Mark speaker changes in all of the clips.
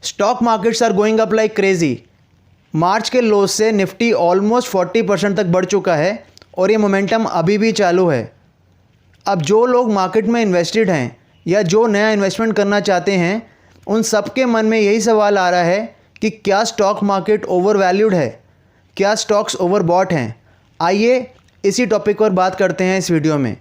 Speaker 1: Stock markets are going up like crazy. March के low से Nifty almost 40% तक बढ़ चुका है और ये मोमेंटम अभी भी चालू है। अब जो लोग मार्केट में इन्वेस्टेड हैं या जो नया इन्वेस्टमेंट करना चाहते हैं, उन सबके मन में यही सवाल आ रहा है कि क्या स्टॉक मार्केट ओवर वैल्यूड है, क्या स्टॉक्स ओवर बॉट हैं। आइए इसी टॉपिक पर बात करते हैं इस वीडियो में।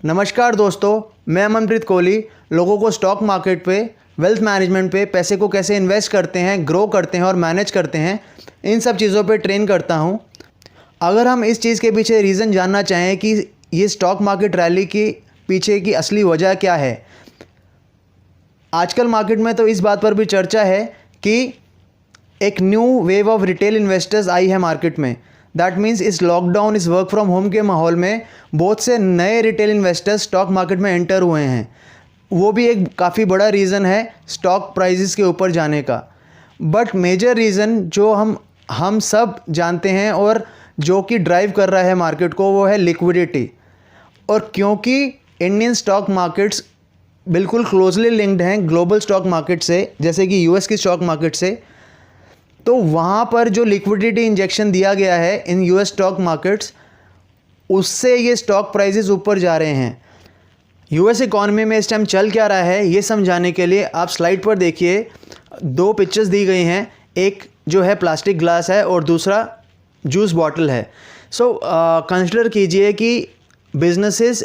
Speaker 1: नमस्कार दोस्तों, मैं अमनप्रीत कोहली लोगों को स्टॉक मार्केट पे, वेल्थ मैनेजमेंट पे, पैसे को कैसे इन्वेस्ट करते हैं, ग्रो करते हैं और मैनेज करते हैं, इन सब चीज़ों पे ट्रेन करता हूँ। अगर हम इस चीज़ के पीछे रीज़न जानना चाहें कि ये स्टॉक मार्केट रैली के पीछे की असली वजह क्या है, आजकल मार्केट में तो इस बात पर भी चर्चा है कि एक new wave of retail investors आई है मार्केट में। दैट मीन्स इस लॉकडाउन, इस वर्क फ्रॉम होम के माहौल में बहुत से नए रिटेल इन्वेस्टर्स स्टॉक मार्केट में एंटर हुए हैं। वो भी एक काफ़ी बड़ा रीज़न है स्टॉक प्राइजेस के ऊपर जाने का। बट मेजर रीज़न जो हम सब जानते हैं और जो कि ड्राइव कर रहा है मार्केट को, वो है लिक्विडिटी। और क्योंकि इंडियन स्टॉक मार्केट्स बिल्कुल क्लोजली लिंक्ड हैं ग्लोबल स्टॉक मार्केट से, जैसे कि यूएस की स्टॉक मार्केट से, तो वहाँ पर जो लिक्विडिटी इंजेक्शन दिया गया है इन यूएस स्टॉक मार्केट्स, उससे ये स्टॉक प्राइजेस ऊपर जा रहे हैं। यूएस इकॉनमी में इस टाइम चल क्या रहा है ये समझाने के लिए आप स्लाइड पर देखिए, दो पिक्चर्स दी गई हैं। एक जो है प्लास्टिक ग्लास है और दूसरा जूस बॉटल है। सो कंसिडर कीजिए कि बिजनेसेस,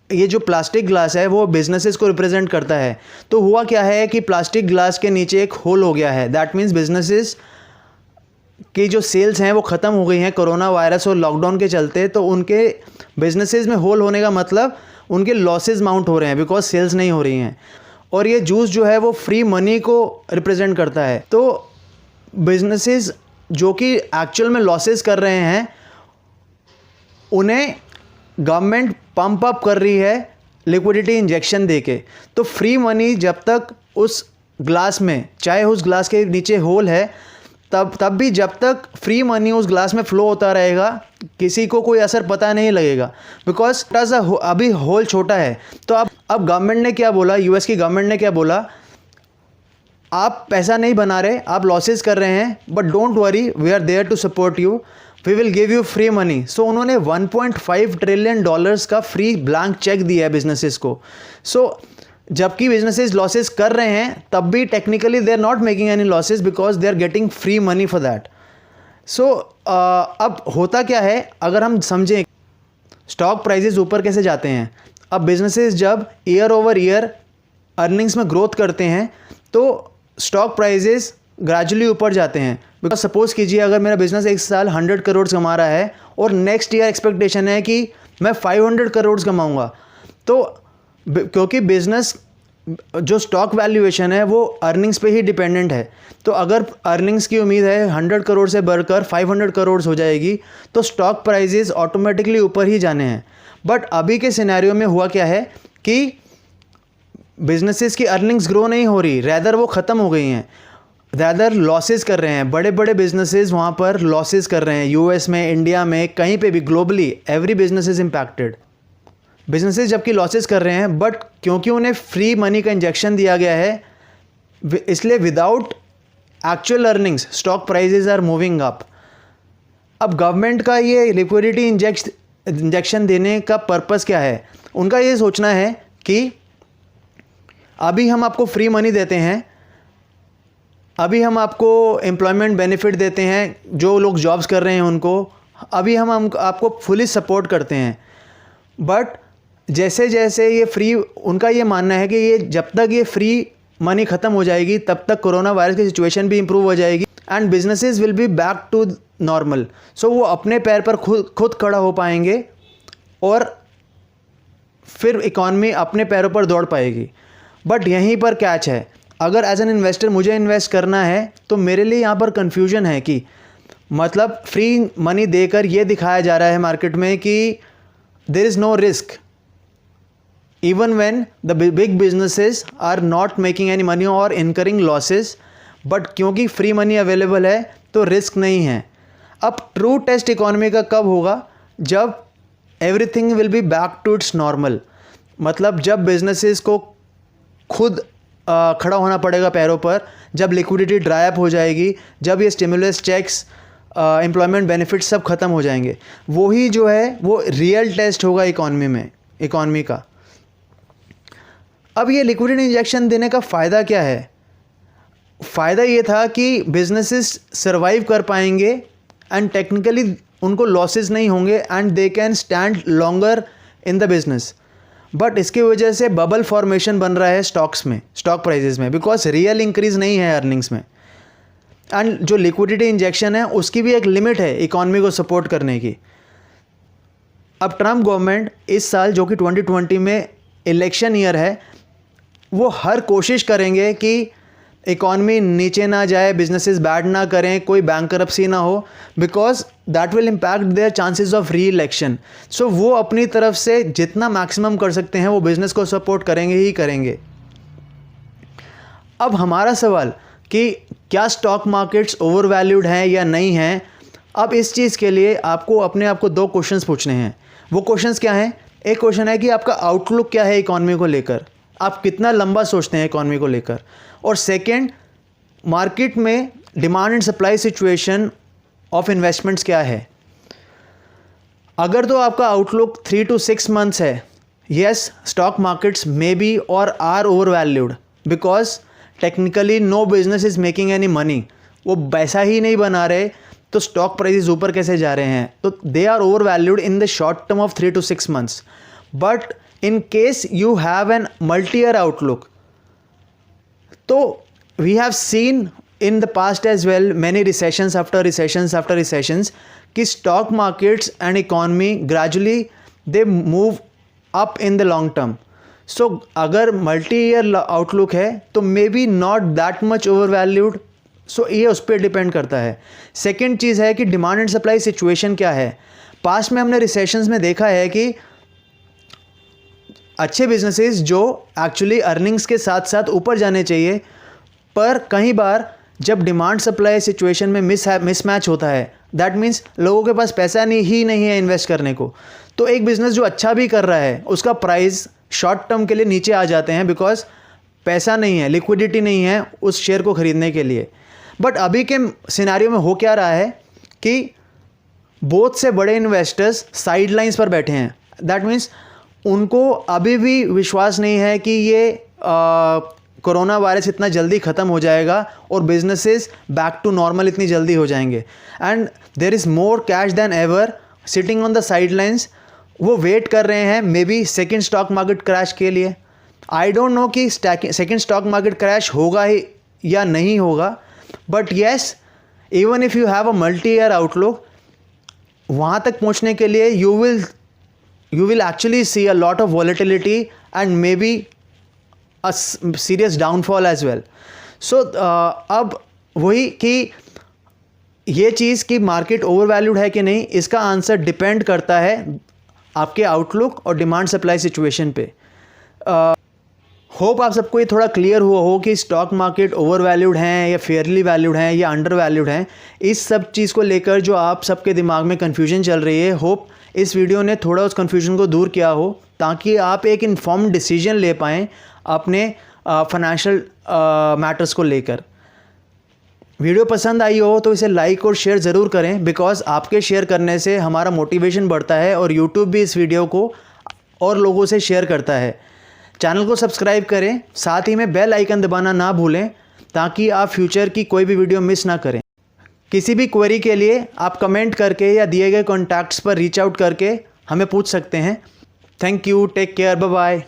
Speaker 1: ये जो प्लास्टिक ग्लास है वो बिजनेसेस को रिप्रेजेंट करता है। तो हुआ क्या है कि प्लास्टिक ग्लास के नीचे एक होल हो गया है। दैट मीन्स बिजनेसेस की जो सेल्स हैं वो ख़त्म हो गई हैं कोरोना वायरस और लॉकडाउन के चलते। तो उनके बिजनेसेस में होल होने का मतलब उनके लॉसेस माउंट हो रहे हैं बिकॉज सेल्स नहीं हो रही हैं। और ये जूस जो है वो फ्री मनी को रिप्रेजेंट करता है। तो बिजनेसेस जो कि एक्चुअल में लॉसेस कर रहे हैं, उन्हें गवर्नमेंट पंप अप कर रही है लिक्विडिटी इंजेक्शन देके। तो फ्री मनी जब तक उस ग्लास में, चाहे उस ग्लास के नीचे होल है, तब भी जब तक फ्री मनी उस ग्लास में फ्लो होता रहेगा, किसी को कोई असर पता नहीं लगेगा बिकॉज अभी होल छोटा है। तो अब गवर्नमेंट ने क्या बोला, यूएस की गवर्नमेंट ने क्या बोला, आप पैसा नहीं बना रहे, आप लॉसेस कर रहे हैं, but don't worry, we are there to support you, we will give you free money. So उन्होंने 1.5 ट्रिलियन डॉलर्स का फ्री ब्लैंक चेक दिया है बिजनेसेस को। सो जबकि बिजनेसेस लॉसेस कर रहे हैं, तब भी technically they are not making any losses because they are getting free money for that. So अब होता क्या है, अगर हम समझें स्टॉक प्राइजेस ऊपर कैसे जाते हैं। अब बिजनेसेस जब ईयर ओवर ईयर अर्निंग्स में ग्रोथ करते हैं तो स्टॉक प्राइजेस ग्रेजुअली ऊपर जाते हैं। बिकॉज सपोज कीजिए अगर मेरा बिजनेस एक साल 100 करोड़ कमा रहा है और नेक्स्ट ईयर एक्सपेक्टेशन है कि मैं 500 करोड़ कमाऊँगा, तो क्योंकि बिजनेस जो स्टॉक वैल्यूएशन है वो अर्निंग्स पे ही डिपेंडेंट है। तो अगर अर्निंग्स की उम्मीद है 100 करोड़ से बढ़कर 500 करोड़ हो जाएगी, तो स्टॉक प्राइजेस ऑटोमेटिकली ऊपर ही जाने हैं। बट अभी के सिनेरियो में हुआ क्या है कि बिजनेसेस की अर्निंग्स ग्रो नहीं हो रही, रैदर वो ख़त्म हो गई हैं, रैदर लॉसेस कर रहे हैं। बड़े बड़े बिजनेसेस वहाँ पर लॉसेस कर रहे हैं, यूएस में, इंडिया में, कहीं पे भी, globally every business is impacted. Businesses जबकि लॉसेस कर रहे हैं, बट क्योंकि उन्हें फ्री मनी का इंजेक्शन दिया गया है, इसलिए without actual earnings stock prices are moving up. अब गवर्नमेंट का ये लिक्विडिटी इंजेक्शन देने का पर्पस क्या है? उनका ये सोचना है कि अभी हम आपको फ्री मनी देते हैं, अभी हम आपको एम्प्लॉयमेंट बेनिफिट देते हैं, जो लोग जॉब्स कर रहे हैं उनको अभी हम आपको फुली सपोर्ट करते हैं। बट जैसे जैसे ये फ्री, उनका ये मानना है कि ये जब तक ये फ्री मनी ख़त्म हो जाएगी तब तक कोरोना वायरस की सिचुएशन भी इंप्रूव हो जाएगी and businesses will be back to normal. So वो अपने पैर पर खुद खड़ा हो पाएंगे और फिर इकॉनमी अपने पैरों पर दौड़ पाएगी। बट यहीं पर कैच है, अगर एज एन इन्वेस्टर मुझे इन्वेस्ट करना है तो मेरे लिए यहाँ पर कन्फ्यूजन है कि मतलब फ्री मनी देकर ये दिखाया जा रहा है मार्केट में कि there is no risk even when the big businesses are not making any money or incurring losses, but क्योंकि फ्री मनी अवेलेबल है तो रिस्क नहीं है। अब ट्रू टेस्ट इकोनॉमी का कब होगा? जब everything will be back to its normal, मतलब जब बिजनेसेस को खुद खड़ा होना पड़ेगा पैरों पर, जब लिक्विडिटी ड्राई अप हो जाएगी, जब ये स्टिमुलस चेक्स, एम्प्लॉयमेंट बेनिफिट्स सब खत्म हो जाएंगे, वही जो है वो रियल टेस्ट होगा इकॉनमी का। अब ये लिक्विडिटी इंजेक्शन देने का फ़ायदा क्या है? फ़ायदा ये था कि बिजनेसेस सर्वाइव कर पाएंगे एंड टेक्निकली उनको लॉसेस नहीं होंगे and they can stand longer in the business. But इसकी वजह से बबल फॉर्मेशन बन रहा है स्टॉक प्राइजेस में, बिकॉज रियल इंक्रीज नहीं है अर्निंग्स में। एंड जो लिक्विडिटी इंजेक्शन है उसकी भी एक लिमिट है इकॉनमी को सपोर्ट करने की। अब ट्रम्प गवर्नमेंट इस साल, जो कि 2020 में इलेक्शन ईयर है, वो हर कोशिश करेंगे कि इकॉनमी नीचे ना जाए, बिजनेसेस बैड ना करें, कोई बैंकरप्सी ना हो, because that will impact their chances of reelection. So वो अपनी तरफ से जितना मैक्सिमम कर सकते हैं वो बिजनेस को सपोर्ट करेंगे ही करेंगे। अब हमारा सवाल कि क्या स्टॉक मार्केट्स ओवर वैल्यूड हैं या नहीं हैं, अब इस चीज़ के लिए आपको अपने आप को 2 क्वेश्चंस पूछने हैं। वो क्वेश्चंस क्या हैं? एक क्वेश्चन है कि आपका आउटलुक क्या है इकॉनमी को लेकर, आप कितना लंबा सोचते हैं इकॉनमी को लेकर। और सेकंड, मार्केट में demand and supply situation of investments क्या है। अगर तो आपका आउटलुक 3 to 6 months है, yes stock markets may be और are overvalued because technically no business is making any money, वो पैसा ही नहीं बना रहे, तो स्टॉक प्राइसेस ऊपर कैसे जा रहे हैं? तो they are overvalued in the short term of 3 to 6 months। But in case you have an multi year outlook, तो we have seen in the past as well many recessions after recessions कि stock markets and economy gradually they move up in the long term. So अगर multi year outlook है तो maybe not that much overvalued. So ये उस पर depend करता है। Second चीज़ है कि डिमांड एंड सप्लाई सिचुएशन क्या है। पास्ट में हमने रिसेशंस में देखा है कि अच्छे बिजनेसेस जो एक्चुअली अर्निंग्स के साथ साथ ऊपर जाने चाहिए, पर कई बार जब डिमांड सप्लाई सिचुएशन में मिसमैच होता है, दैट मीन्स लोगों के पास पैसा नहीं है इन्वेस्ट करने को, तो एक बिज़नेस जो अच्छा भी कर रहा है उसका प्राइस शॉर्ट टर्म के लिए नीचे आ जाते हैं बिकॉज पैसा नहीं है, लिक्विडिटी नहीं है उस शेयर को ख़रीदने के लिए। बट अभी के सिनेरियो में हो क्या रहा है कि बहुत से बड़े इन्वेस्टर्स साइड लाइन्स पर बैठे हैं। दैट मीन्स उनको अभी भी विश्वास नहीं है कि ये कोरोना वायरस इतना जल्दी ख़त्म हो जाएगा और बिजनेसेस बैक टू नॉर्मल इतनी जल्दी हो जाएंगे। And there is more cash than ever sitting on the sidelines. वो वेट कर रहे हैं maybe second stock market crash के लिए। आई डोंट नो कि सेकेंड स्टॉक मार्केट क्रैश होगा ही या नहीं होगा, but yes even if you have a multi year outlook, वहाँ तक पहुँचने के लिए you will actually see a lot of volatility and maybe a serious downfall as well. So अब वही कि ये चीज़ कि मार्केट ओवर वैल्यूड है कि नहीं, इसका आंसर डिपेंड करता है आपके आउटलुक और डिमांड सप्लाई सिचुएशन पे। होप आप सबको ये थोड़ा क्लियर हुआ हो कि स्टॉक मार्केट ओवर वैल्यूड हैं या फेयरली वैल्यूड हैं या अंडर वैल्यूड हैं। इस सब चीज़ को लेकर जो आप सबके दिमाग में कन्फ्यूजन चल रही है, होप इस वीडियो ने थोड़ा उस कन्फ्यूजन को दूर किया हो ताकि आप एक इन्फॉर्म्ड डिसीजन ले पाएँ अपने फाइनेंशियल मैटर्स को लेकर। वीडियो पसंद आई हो तो इसे लाइक और शेयर ज़रूर करें, बिकॉज आपके शेयर करने से हमारा मोटिवेशन बढ़ता है और यूट्यूब भी इस वीडियो को और लोगों से शेयर करता है। चैनल को सब्सक्राइब करें, साथ ही में बेल आइकन दबाना ना भूलें ताकि आप फ्यूचर की कोई भी वीडियो मिस ना करें। किसी भी क्वेरी के लिए आप कमेंट करके या दिए गए कॉन्टैक्ट्स पर रीच आउट करके हमें पूछ सकते हैं। Thank you, take care, bye bye.